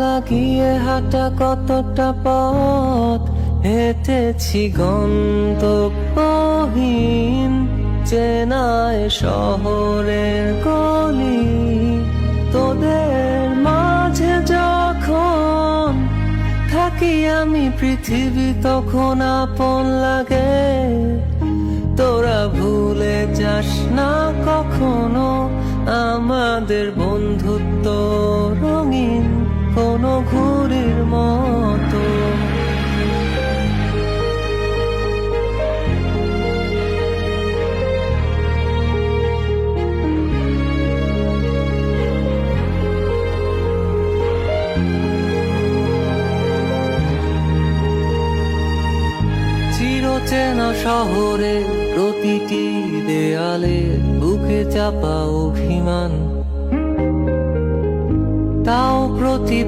লাগিয়ে হাঁটা কতটা পথ হেঁটেছি গন্তব্যহীন চেনায় শহরের গলি। তোদের মাঝে যখন থাকি আমি পৃথিবী তখন আপন লাগে। তোরা ভুলে যাস না কখনো আমাদের বন্ধুত্ব রঙিন কোনো ঘুড়ির মতো। চিরচেনা শহরে প্রতিটি দেয়ালে বুকে চাপা অভিমান, তাও প্রতি